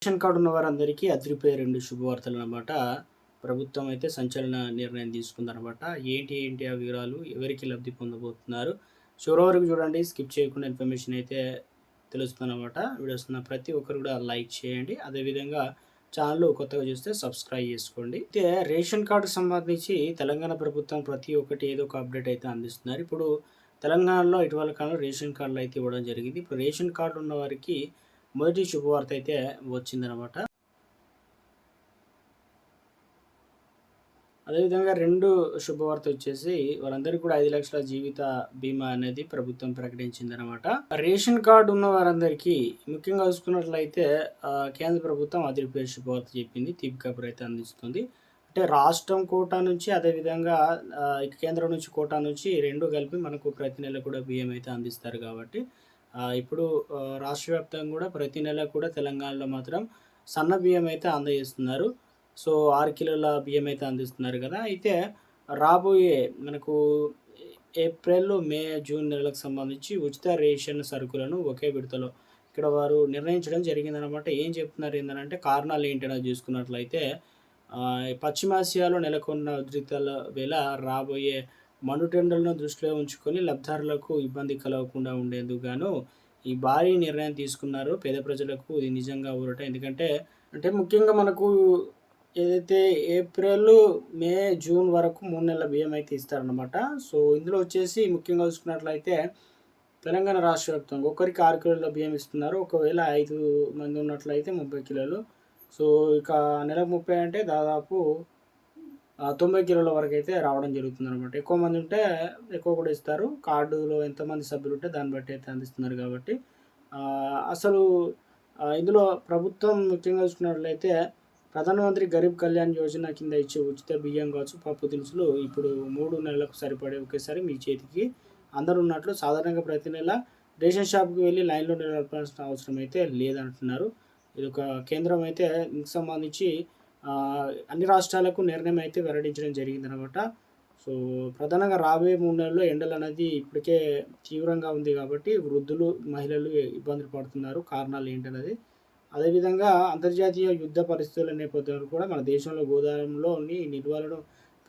Ration card ఉన్న వారందరికీ అదిరిపోయే 2 శుభవార్తలనమాట. ప్రభుత్వం అయితే సంచలన నిర్ణయం తీసుకుందనమాట. ఏంటి ఆ వివరాలు? ఎవరికి లబ్ధి పొందబోతున్నారు? చివరి వరకు చూడండి. స్కిప్ చేయకుండా ఇన్ఫర్మేషన్ అయితే తెలుస్తుందనమాట. వీడియోస్ ఉన్న ప్రతి ఒక్కరు కూడా లైక్ చేయండి. అదేవిధంగా ఛానల్ కొత్తగా చూస్తే సబ్స్క్రైబ్ చేసుకోండి. అయితే రేషన్ కార్డుకి సంబంధించి తెలంగాణ ప్రభుత్వం ప్రతి ఒక్కటి ఏదో ఒక అప్డేట్ అయితే అందిస్తున్నారు. ఇప్పుడు తెలంగాణలో ఇటీవల కాలంలో రేషన్ కార్డులు అయితే ఇవ్వడం జరిగింది. ఇప్పుడు రేషన్ కార్డు ఉన్న వారికి మొదటి శుభవార్త అయితే వచ్చిందనమాట. అదేవిధంగా 2 శుభవార్త వచ్చేసి వాళ్ళందరికీ కూడా 5 లక్షల జీవిత బీమా అనేది ప్రభుత్వం ప్రకటించిందనమాట. రేషన్ కార్డు ఉన్న వారందరికీ ముఖ్యంగా చూసుకున్నట్లయితే కేంద్ర ప్రభుత్వం అదిరిపోయే శుభవార్త చెప్పింది. తీపి కబురు అయితే అందిస్తుంది. అంటే రాష్ట్రం కోటా నుంచి అదేవిధంగా కేంద్రం నుంచి కోటా నుంచి 2 కలిపి మనకు ప్రతి నెల కూడా బియ్యం అయితే అందిస్తారు కాబట్టి ఇప్పుడు రాష్ట్ర వ్యాప్తంగా కూడా ప్రతి నెల కూడా తెలంగాణలో మాత్రం సన్న బియ్యం అయితే అందజేస్తున్నారు. సో 6 కిలోల బియ్యం అయితే అందిస్తున్నారు కదా! అయితే రాబోయే మనకు ఏప్రిల్, మే, జూన్ నెలలకు సంబంధించి ఉచిత రేషన్ సరుకులను ఒకే విడతలో ఇక్కడ వారు నిర్ణయించడం జరిగిందనమాట. ఏం చెప్తున్నారు ఏందనంటే కారణాలు ఏంటనేది చూసుకున్నట్లయితే పశ్చిమాసియాలో నెలకొన్న ఉద్రిక్తల వేళ రాబోయే మండుటెండలను దృష్టిలో ఉంచుకొని లబ్ధిదారులకు ఇబ్బంది కలగకుండా ఉండేందుకు గాను ఈ భారీ నిర్ణయం తీసుకున్నారు. పేద ప్రజలకు ఇది నిజంగా ఊరట. ఎందుకంటే ముఖ్యంగా మనకు ఏదైతే ఏప్రిల్, మే, జూన్ వరకు 3 నెలల బియ్యం అయితే ఇస్తారనమాట. సో ఇందులో వచ్చేసి ముఖ్యంగా చూసుకున్నట్లయితే తెలంగాణ రాష్ట్ర వ్యాప్తంగా ఒకరికి 6 కిలోల బియ్యం ఇస్తున్నారు. ఒకవేళ 5 మంది ఉన్నట్లయితే 30 కిలోలు. సో ఇక నెలకు 30 అంటే దాదాపు 90 కిలోల వరకు అయితే రావడం జరుగుతుందనమాట. ఎక్కువ మంది ఉంటే ఎక్కువ కూడా ఇస్తారు. కార్డులో ఎంతమంది సభ్యులు ఉంటే దాన్ని బట్టి అయితే అందిస్తున్నారు కాబట్టి అసలు ఇందులో ప్రభుత్వం ముఖ్యంగా చూసుకున్నట్లయితే ప్రధానమంత్రి గరీబ్ కళ్యాణ్ యోజన కింద ఇచ్చే ఉచిత బియ్యం కావచ్చు, పప్పు దినుసులు ఇప్పుడు 3 నెలలకు సరిపడే ఒకేసారి మీ చేతికి అందరూ ఉన్నట్లు సాధారణంగా ప్రతి నెల రేషన్ షాప్‌కి వెళ్ళి లైన్‌లో నిలబడాల్సిన అవసరం అయితే లేదంటున్నారు. ఇది ఒక కేంద్రం అయితే ఇందుకు సంబంధించి అన్ని రాష్ట్రాలకు నిర్ణయం అయితే వెల్లడించడం జరిగిందనమాట. సో ప్రధానంగా రాబోయే 3 నెలల్లో ఎండలనేది ఇప్పటికే తీవ్రంగా ఉంది కాబట్టి వృద్ధులు, మహిళలు ఇబ్బందులు పడుతున్నారు. కారణాలు ఏంటనేది అదేవిధంగా అంతర్జాతీయ యుద్ధ పరిస్థితుల నేపథ్యంలో కూడా మన దేశంలో గోదాములోని నిల్వలను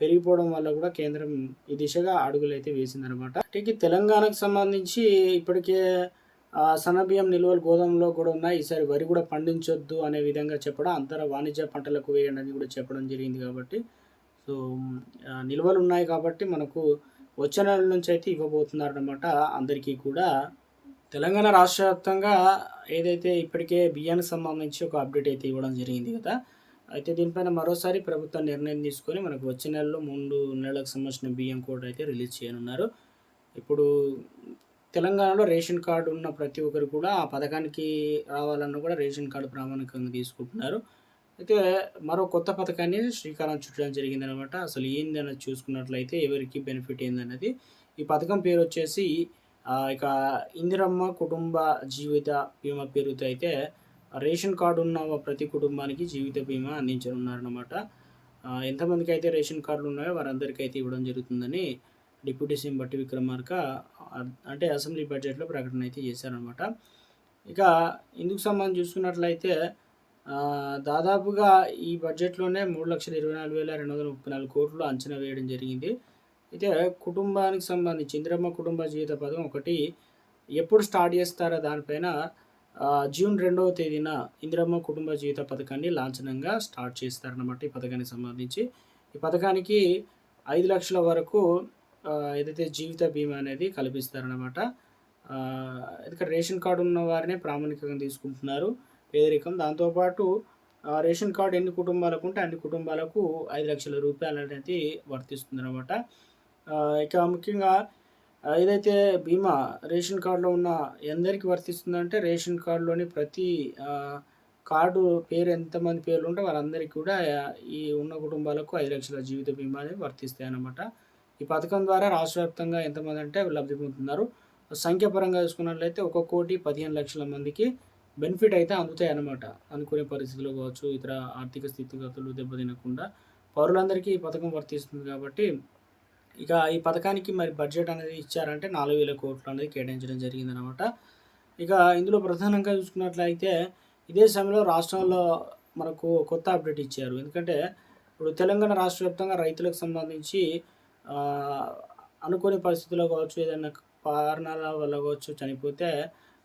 పెరిగిపోవడం వల్ల కూడా కేంద్రం ఈ దిశగా అడుగులైతే వేసిందనమాట. అంటే తెలంగాణకు సంబంధించి ఇప్పటికే సన్నబియ్యం నిల్వలు గోదాములో కూడా ఉన్నాయి. ఈసారి వరి కూడా పండించొద్దు అనే విధంగా చెప్పడం, అంతర వాణిజ్య పంటలకు వేయండి అని కూడా చెప్పడం జరిగింది కాబట్టి సో నిల్వలు ఉన్నాయి కాబట్టి మనకు వచ్చే నెల నుంచి అయితే ఇవ్వబోతున్నారనమాట అందరికీ కూడా. తెలంగాణ రాష్ట్ర వ్యాప్తంగా ఏదైతే ఇప్పటికే బియ్యానికి సంబంధించి ఒక అప్డేట్ అయితే ఇవ్వడం జరిగింది కదా! అయితే దీనిపైన మరోసారి ప్రభుత్వం నిర్ణయం తీసుకొని మనకు వచ్చే నెలలో 3 నెలలకు సంబంధించిన బియ్యం కూడా అయితే రిలీజ్ చేయనున్నారు. ఇప్పుడు తెలంగాణలో రేషన్ కార్డు ఉన్న ప్రతి ఒక్కరు కూడా ఆ పథకానికి రావాలన్నా కూడా రేషన్ కార్డు ప్రామాణికంగా తీసుకుంటున్నారు. అయితే మరో కొత్త పథకాన్ని శ్రీకారం చుట్టడం జరిగిందనమాట. అసలు ఏందన్నది చూసుకున్నట్లయితే ఎవరికి బెనిఫిట్ ఏందన్నది. ఈ పథకం పేరు వచ్చేసి ఇక ఇందిరమ్మ కుటుంబ జీవిత బీమా పేరుతో అయితే రేషన్ కార్డు ఉన్న ప్రతి కుటుంబానికి జీవిత బీమా అందించనున్నారనమాట. ఎంతమందికి అయితే రేషన్ కార్డులు ఉన్నాయో వారందరికీ అయితే ఇవ్వడం జరుగుతుందని డిప్యూటీ సీఎం బట్టి విక్రమార్క అంటే అసెంబ్లీ బడ్జెట్‌లో ప్రకటన అయితే చేశారనమాట. ఇక ఇందుకు సంబంధించి చూసుకున్నట్లయితే దాదాపుగా ఈ బడ్జెట్‌లోనే 3,24,234 కోట్లు అంచనా వేయడం జరిగింది. అయితే కుటుంబానికి సంబంధించి ఇందిరమ్మ కుటుంబ జీవిత పథకం ఒకటి ఎప్పుడు స్టార్ట్ చేస్తారో దానిపైన జూన్ 2వ తేదీన ఇందిరమ్మ కుటుంబ జీవిత పథకాన్ని లాంఛనంగా స్టార్ట్ చేస్తారనమాట. ఈ పథకానికి సంబంధించి. ఈ పథకానికి 5 లక్షల వరకు ఏదైతే జీవిత బీమా అనేది కల్పిస్తారనమాట. ఎందుకంటే రేషన్ కార్డు ఉన్న వారినే ప్రామాణికంగా తీసుకుంటున్నారు. పేదరికం దాంతోపాటు రేషన్ కార్డు ఎన్ని కుటుంబాలకు ఉంటే అన్ని కుటుంబాలకు 5 లక్షల రూపాయలు అనేది వర్తిస్తుందనమాట. ఇక ముఖ్యంగా ఏదైతే బీమా రేషన్ కార్డులో ఉన్న ఎందరికి వర్తిస్తుందంటే రేషన్ కార్డులోని ప్రతి కార్డు పేరు ఎంతమంది పేర్లు ఉంటే వాళ్ళందరికీ కూడా ఈ ఉన్న కుటుంబాలకు 5 లక్షల జీవిత బీమా అనేవి వర్తిస్తాయన్నమాట. ఈ పథకం ద్వారా రాష్ట్ర వ్యాప్తంగా ఎంతమంది అంటే లబ్ధి పొందుతున్నారు. సంఖ్యాపరంగా చూసుకున్నట్లయితే 1,15,00,000 మందికి బెనిఫిట్ అయితే అందుతాయి అన్నమాట. అనుకునే పరిస్థితులు కావచ్చు, ఇతర ఆర్థిక స్థితిగతులు దెబ్బతినకుండా పౌరులందరికీ ఈ పథకం వర్తిస్తుంది కాబట్టి ఇక ఈ పథకానికి మరి బడ్జెట్ అనేది ఇచ్చారంటే 4,000 కోట్లు అనేది కేటాయించడం జరిగిందనమాట. ఇక ఇందులో ప్రధానంగా చూసుకున్నట్లయితే ఇదే సమయంలో రాష్ట్రంలో మనకు కొత్త అప్డేట్ ఇచ్చారు. ఎందుకంటే ఇప్పుడు తెలంగాణ రాష్ట్ర వ్యాప్తంగా రైతులకు సంబంధించి ఆహ్, అనుకోని పరిస్థితుల్లో కావచ్చు, ఏదైనా కారణాల వల్ల కావచ్చు చనిపోతే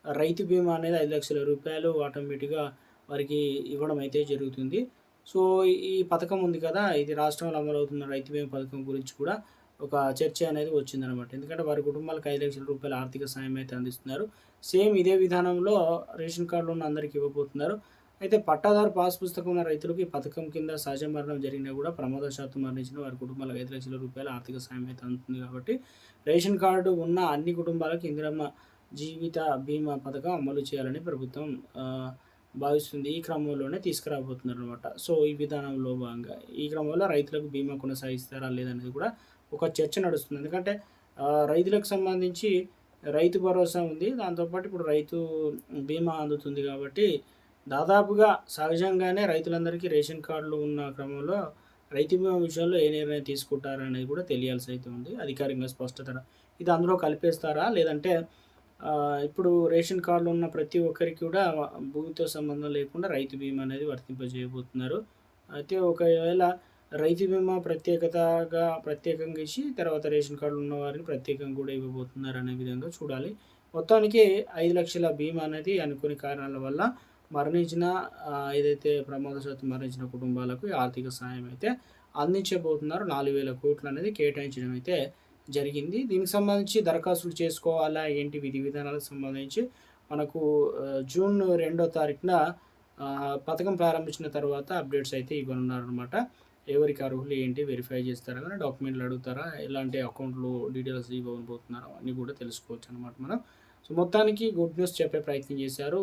రైతు బీమా అనేది రూ. 5,00,000 ఆటోమేటిక్‌గా వారికి ఇవ్వడం అయితే జరుగుతుంది. సో, ఈ పథకం ఉంది కదా! ఇది రాష్ట్రంలో అమలవుతున్న రైతు బీమా పథకం గురించి కూడా ఒక చర్చ అనేది వచ్చిందనమాట. ఎందుకంటే వారి కుటుంబాలకు రూ. 5,00,000 ఆర్థిక సాయం అయితే అందిస్తున్నారు. సేమ్ ఇదే విధానంలో రేషన్ కార్డులు ఉన్న అందరికి ఇవ్వబోతున్నారు. అయితే పట్టాదారు పాస్ పుస్తకం ఉన్న రైతులకు ఈ పథకం కింద సహజ మరణం జరిగినా కూడా ప్రమాదవశాత్తు మరణించిన వారి కుటుంబాలకు రూ. 5,00,000 ఆర్థిక సాయం అయితే అందుతుంది కాబట్టి రేషన్ కార్డు ఉన్న అన్ని కుటుంబాలకు ఇందిరమ్మ జీవిత బీమా పథకం అమలు చేయాలని ప్రభుత్వం భావిస్తుంది. ఈ క్రమంలోనే తీసుకురాబోతున్నారనమాట. సో, ఈ విధానంలో భాగంగా ఈ క్రమంలో రైతులకు బీమా కొనసాగిస్తారా లేదనేది కూడా ఒక చర్చ నడుస్తుంది. ఎందుకంటే రైతులకు సంబంధించి రైతు భరోసా ఉంది. దాంతో పాటు ఇప్పుడు రైతు బీమా అందుతుంది కాబట్టి దాదాపుగా సహజంగానే రైతులందరికీ రేషన్ కార్డులు ఉన్న క్రమంలో రైతు బీమా విషయంలో ఏ నిర్ణయం తీసుకుంటారనేది కూడా తెలియాల్సి అయితే ఉంది. అధికారికంగా స్పష్టత ఇది అందులో కలిపేస్తారా? లేదంటే ఇప్పుడు రేషన్ కార్డులు ఉన్న ప్రతి ఒక్కరికి కూడా భూమితో సంబంధం లేకుండా రైతు బీమా అనేది వర్తింపజేయబోతున్నారు. అయితే ఒకవేళ రైతు బీమా ప్రత్యేకంగా ఇచ్చి తర్వాత రేషన్ కార్డులు ఉన్న వారిని ప్రత్యేకంగా కూడా ఇవ్వబోతున్నారు అనే విధంగా చూడాలి. మొత్తానికి 5,00,000 బీమా అనేది అనుకోని కారణాల వల్ల మరణించిన ఏదైతే ప్రమాదవశాత్తు మరణించిన కుటుంబాలకు ఆర్థిక సహాయం అయితే అందించబోతున్నారు. 4,000,00,00,000 అనేది కేటాయించడం అయితే జరిగింది. దీనికి సంబంధించి దరఖాస్తులు చేసుకోవాలా ఏంటి విధి విధానాలకు సంబంధించి మనకు జూన్ 2వ తారీఖున పథకం ప్రారంభించిన తర్వాత అప్డేట్స్ అయితే ఇవ్వనున్నారనమాట. ఎవరికి అర్హులు ఏంటి వెరిఫై చేస్తారా గానీ డాక్యుమెంట్లు అడుగుతారా? ఎలాంటి అకౌంట్‌లు డీటెయిల్స్ ఇవ్వబోతున్నారో అన్నీ కూడా తెలుసుకోవచ్చనమాట మనం. సో, మొత్తానికి గుడ్ న్యూస్ చెప్పే ప్రయత్నం చేశారు.